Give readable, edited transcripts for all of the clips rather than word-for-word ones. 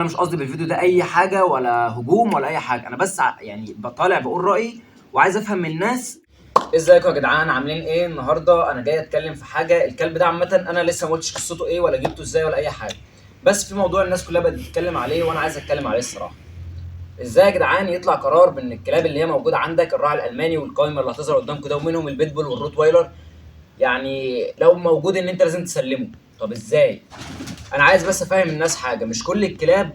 انا مش قصدي بالفيديو ده اي حاجه ولا هجوم ولا اي حاجه، انا بس يعني بطالع بقول رايي وعايز افهم من الناس. ازيكم يا جدعان، عاملين ايه؟ النهارده انا جاي اتكلم في حاجه. الكلب ده عامه انا لسه ما قلتش قصته ايه ولا جبته ازاي ولا اي حاجه، بس في موضوع الناس كلها بقت بتتكلم عليه وانا عايز اتكلم عليه الصراحه. ازاي يا جدعان يطلع قرار بان الكلاب اللي هي موجوده عندك، الراعي الالماني والقايمه اللي هتظهر قدامكم ده، ومنهم البيتبول والروتوايلر، يعني لو موجود ان انت لازم تسلمه؟ طب ازاي؟ انا عايز بس افهم الناس حاجه، مش كل الكلاب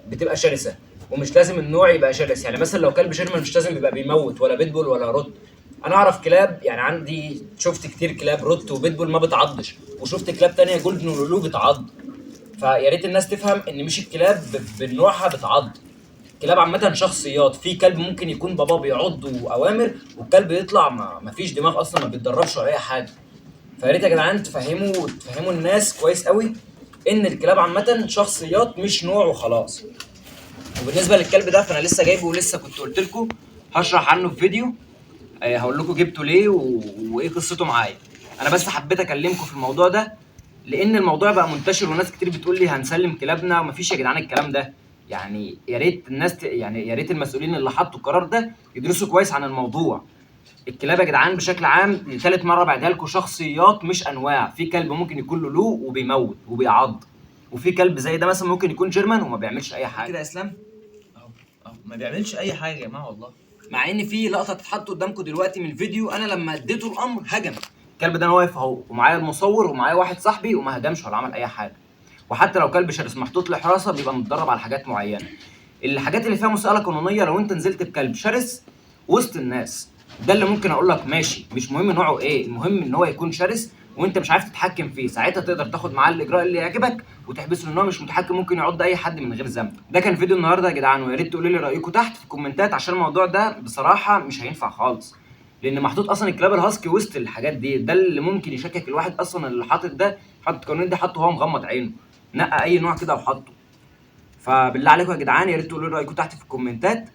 بتبقى شرسه، ومش لازم النوع يبقى شرس. يعني مثلا لو كلب شيرمان مش لازم يبقى بيموت، ولا بيتبول ولا روت. انا اعرف كلاب، يعني عندي شفت كتير كلاب روت وبيتبول ما بتعضش، وشفت كلاب تانية جولدن ولولو بتعض. فيا ريت الناس تفهم ان مش الكلاب بنوعها بتعض. الكلاب عامة شخصيات. في كلب ممكن يكون باباه بيعض اوامر، والكلب يطلع ما فيش دماغ اصلا، ما بيتدربش ولا اي حاجه. فيا ريت يا جدعان تفهموا الناس كويس قوي ان الكلاب عامه شخصيات مش نوع وخلاص. وبالنسبه للكلب ده فانا لسه جايبه، ولسه كنت قلت لكم هشرح عنه في فيديو. هقول لكم جبته ليه وايه قصته معايا. انا بس حبيت اكلمكم في الموضوع ده لان الموضوع بقى منتشر وناس كتير بتقول لي هنسلم كلابنا، ومفيش يا جدعان الكلام ده. يعني يا ريت الناس يعني يا ريت المسؤولين اللي حطوا القرار ده يدرسوا كويس عن الموضوع. الكلاب يا جدعان بشكل عام، لثالث مره بعدها لكم، شخصيات مش انواع. في كلب ممكن يكون له وبيموت وبيعض، وفي كلب زي ده مثلا ممكن يكون جيرمان وما بيعملش اي حاجه. كده يا اسلام اهو ما بيعملش اي حاجه يا جماعه والله. مع ان في لقطه تتحط قدامكم دلوقتي من الفيديو، انا لما اديته الامر هجم. الكلب ده انا واقف اهو، ومعايا المصور ومعايا واحد صاحبي، وما هجمش ولا عمل اي حاجه. وحتى لو كلب شرس محطوط لحراسه بيبقى متدرب على حاجات معينه. الحاجات اللي فيها مساله قانونيه، لو انت نزلت بكلب شرس وسط الناس، ده اللي ممكن اقول لك ماشي، مش مهم نوعه ايه، المهم ان هو يكون شرس وانت مش عارف تتحكم فيه. ساعتها تقدر تاخد معاه الاجراء اللي يعجبك وتحبسه، لان هو مش متحكم، ممكن يعض اي حد من غير ذنب. ده كان فيديو النهارده يا جدعان، ويا ريت تقولوا لي رايكم تحت في الكومنتات، عشان الموضوع ده بصراحه مش هينفع خالص. لان محطوط اصلا الكلاب الهاسكي وسط الحاجات دي، ده اللي ممكن يشكك الواحد اصلا. اللي حاطط ده، حاطط القانون ده، حاطه وهو مغمض عينه، نقى اي نوع كده وحطه. فبالله عليكم يا جدعان يا ريت تقولوا لي رايكم تحت في الكومنتات.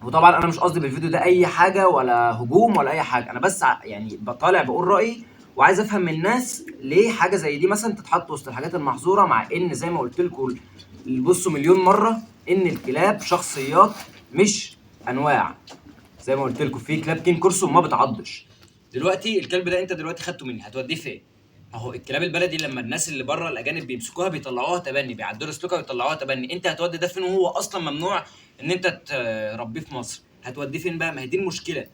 وطبعا انا مش قصدي بالفيديو ده اي حاجه ولا هجوم ولا اي حاجه، انا بس يعني بطالع بقول رايي وعايز افهم من الناس ليه حاجه زي دي مثلا تتحط وسط الحاجات المحظوره، مع ان زي ما قلت لكم بصوا مليون مره ان الكلاب شخصيات مش انواع. زي ما قلت لكم في كلاب كين كورسو ما بتعضش. دلوقتي الكلب ده انت دلوقتي خدته مني، هتوديه فين؟ اهو الكلاب البلدي لما الناس اللي بره الاجانب بيمسكوها بيطلعوها تبني، بيعدلوا سلوكها ويطلعوها تبني. انت هتودي ده فين وهو اصلا ممنوع ان انت تربيه في مصر؟ هتوديه فين بقى؟ ما هي دي المشكله.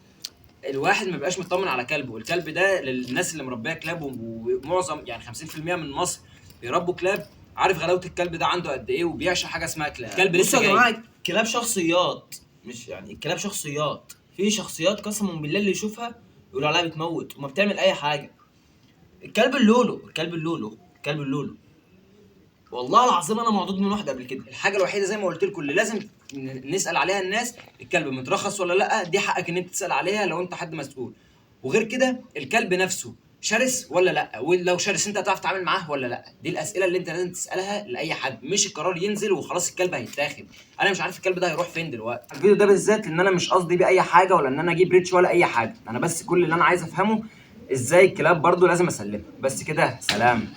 الواحد ما بيبقاش مطمن على كلبه. والكلب ده للناس اللي مربيه كلاب، ومعظم يعني 50% من مصر بيربوا كلاب، عارف غلاوه الكلب ده عنده قد ايه، وبيعشق حاجه اسمها كلاب. كلب بصوا لسه يا جاي. جماعه، الكلاب شخصيات، مش يعني الكلاب شخصيات. في شخصيات قسما بالله اللي يشوفها يقول عليها بتموت وما بتعمل اي حاجه. الكلب اللولو والله العظيم انا معضود من واحد قبل كده. الحاجه الوحيده زي ما قلت لكم اللي لازم نسال عليها الناس، الكلب مترخص ولا لا، دي حقك ان انت تسال عليها لو انت حد مسؤول. وغير كده الكلب نفسه شرس ولا لا، ولو شرس انت هتعرف تتعامل معاه ولا لا. دي الاسئله اللي انت لازم تسالها لاي حد، مش القرار ينزل وخلاص الكلب هيتاخد. انا مش عارف الكلب ده هيروح فين دلوقتي. الفيديو ده بالذات ان انا مش قصدي بيه اي حاجه، ولا ان انا اجيب ريتش ولا اي حاجه، انا بس كل اللي انا عايز افهمه ازاي الكلاب برضو لازم اسلمها. بس كده، سلام.